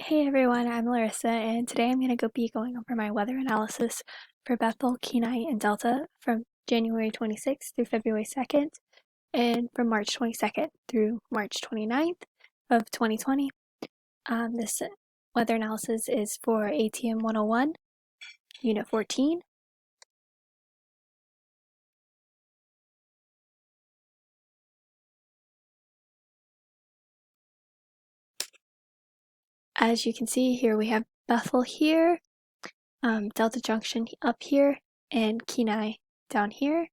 Hey everyone, I'm Larissa, and today I'm going to be going over my weather analysis for Bethel, Kenai, and Delta from January 26th through February 2nd, and from March 22nd through March 29th of 2020. This weather analysis is for ATM 101, Unit 14. As you can see here, we have Bethel here, Delta Junction up here, and Kenai down here.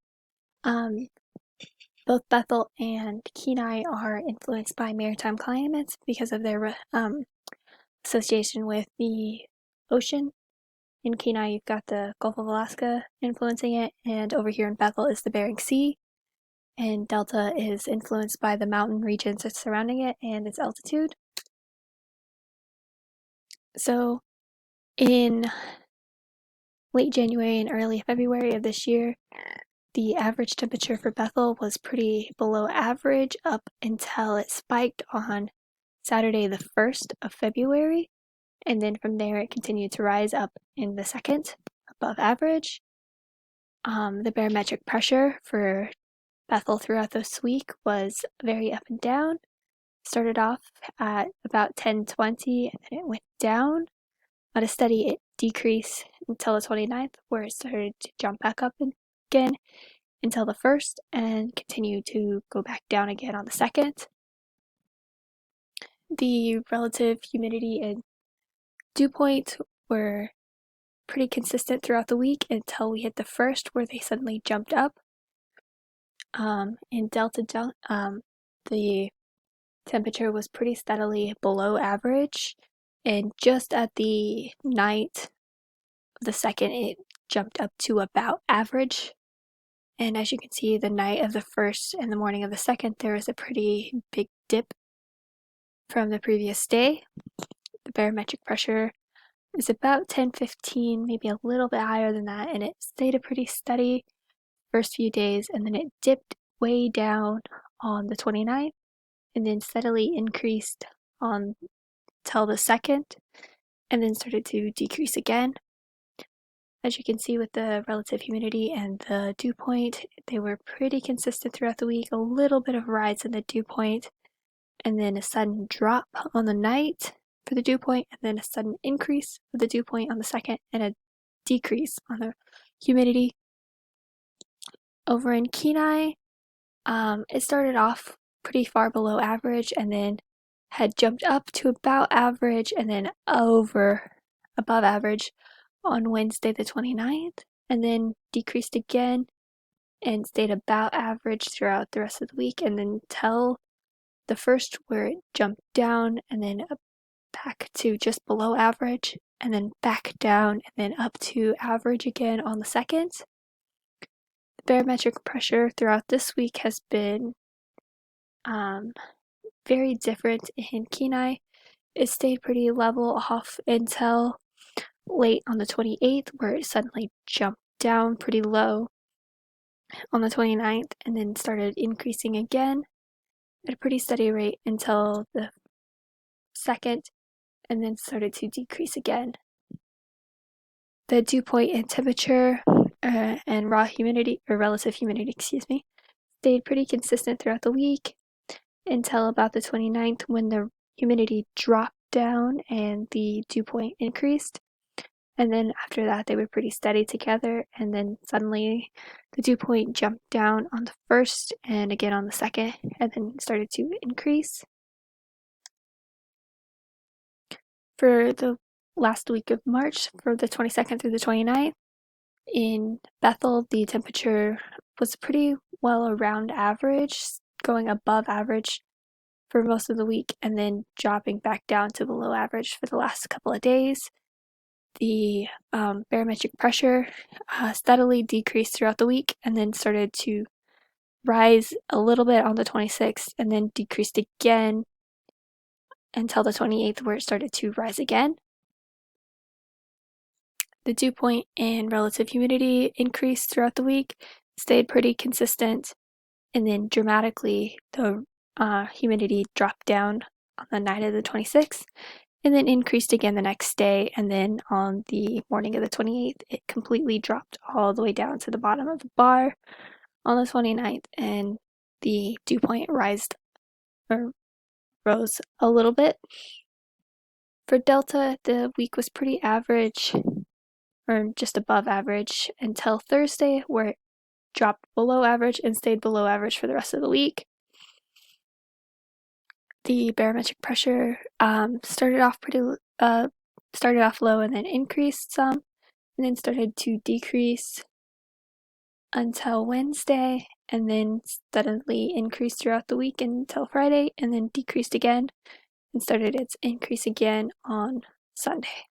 Both Bethel and Kenai are influenced by maritime climates because of their association with the ocean. In Kenai, you've got the Gulf of Alaska influencing it, and over here in Bethel is the Bering Sea. And Delta is influenced by the mountain regions that's surrounding it and its altitude. So in late January and early February of this year, the average temperature for Bethel was pretty below average up until it spiked on Saturday the 1st of February, and then from there it continued to rise up in the 2nd above average. The barometric pressure for Bethel throughout this week was very up and down. Started off at about 1020 and then it went down at a steady decrease until the 29th, where it started to jump back up again until the 1st and continue to go back down again on the 2nd. The relative humidity and dew point were pretty consistent throughout the week until we hit the 1st, where they suddenly jumped up. In Delta, the temperature was pretty steadily below average, and just at the night of the 2nd, it jumped up to about average. And as you can see, the night of the 1st and the morning of the 2nd, there was a pretty big dip from the previous day. The barometric pressure is about 1015, maybe a little bit higher than that, and it stayed a pretty steady first few days, and then it dipped way down on the 29th, and then steadily increased on till the 2nd, and then started to decrease again. As you can see with the relative humidity and the dew point, they were pretty consistent throughout the week. A little bit of rise in the dew point, and then a sudden drop on the night for the dew point, and then a sudden increase of the dew point on the 2nd, and a decrease on the humidity. Over in Kenai, it started off pretty far below average and then had jumped up to about average and then above average on Wednesday the 29th, and then decreased again and stayed about average throughout the rest of the week, and then till the 1st, where it jumped down and then up back to just below average, and then back down and then up to average again on the 2nd. The barometric pressure throughout this week has been very different in Kenai. It stayed pretty level off until late on the 28th, where it suddenly jumped down pretty low on the 29th and then started increasing again at a pretty steady rate until the 2nd, and then started to decrease again. The dew point and temperature and raw humidity, or relative humidity, stayed pretty consistent throughout the week until about the 29th, when the humidity dropped down and the dew point increased. And then after that, they were pretty steady together, and then suddenly the dew point jumped down on the 1st and again on the 2nd, and then started to increase. For the last week of March, for the 22nd through the 29th, in Bethel, the temperature was pretty well around average, going above average for most of the week, and then dropping back down to below average for the last couple of days. The barometric pressure steadily decreased throughout the week, and then started to rise a little bit on the 26th, and then decreased again until the 28th, where it started to rise again. The dew point and relative humidity increased throughout the week, stayed pretty consistent, and then dramatically the humidity dropped down on the night of the 26th, and then increased again the next day, and then on the morning of the 28th, it completely dropped all the way down to the bottom of the bar on the 29th, and the dew point rose a little bit. For Delta, the week was pretty average, or just above average, until Thursday, where it dropped below average and stayed below average for the rest of the week. The barometric pressure started off low and then increased some, and then started to decrease until Wednesday, and then steadily increased throughout the week until Friday, and then decreased again and started its increase again on Sunday.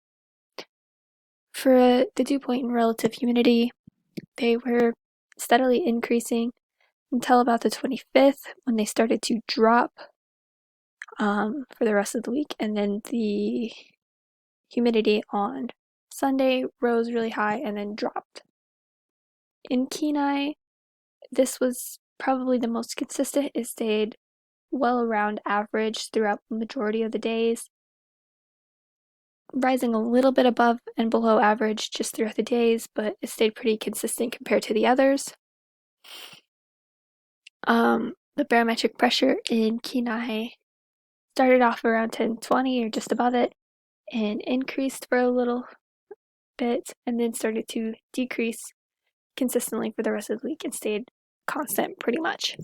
For the dew point and relative humidity, they were steadily increasing until about the 25th, when they started to drop for the rest of the week, and then the humidity on Sunday rose really high and then dropped. In Kenai, this was probably the most consistent. It stayed well around average throughout the majority of the days, rising a little bit above and below average just throughout the days, but it stayed pretty consistent compared to the others. The barometric pressure in Kenai started off around 1020 or just above it, and increased for a little bit, and then started to decrease consistently for the rest of the week and stayed constant pretty much.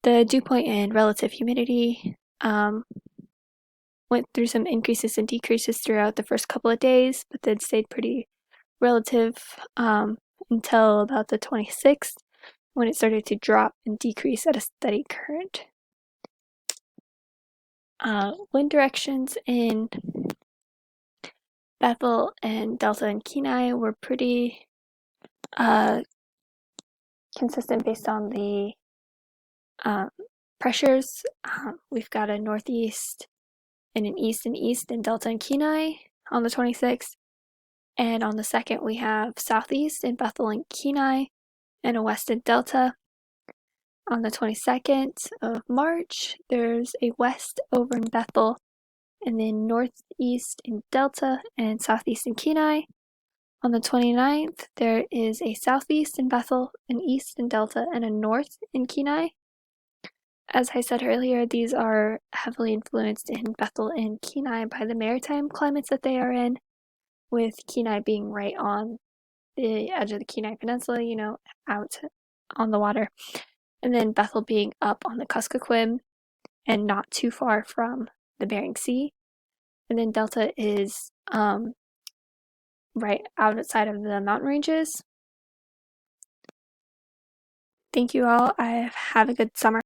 The dew point and relative humidity went through some increases and decreases throughout the first couple of days, but then stayed pretty relative until about the 26th, when it started to drop and decrease at a steady current. Wind directions in Bethel and Delta and Kenai were pretty consistent based on the pressures. We've got a northeast and an east in Delta and Kenai on the 26th, and on the 2nd we have southeast in Bethel and Kenai and a west in Delta. On the 22nd of March, there's a west over in Bethel, and then northeast in Delta and southeast in Kenai. On the 29th, there is a southeast in Bethel, an east in Delta, and a north in Kenai. As I said earlier, these are heavily influenced in Bethel and Kenai by the maritime climates that they are in, with Kenai being right on the edge of the Kenai Peninsula, out on the water, and then Bethel being up on the Kuskokwim and not too far from the Bering Sea. And then Delta is right outside of the mountain ranges. Thank you all. Have a good summer.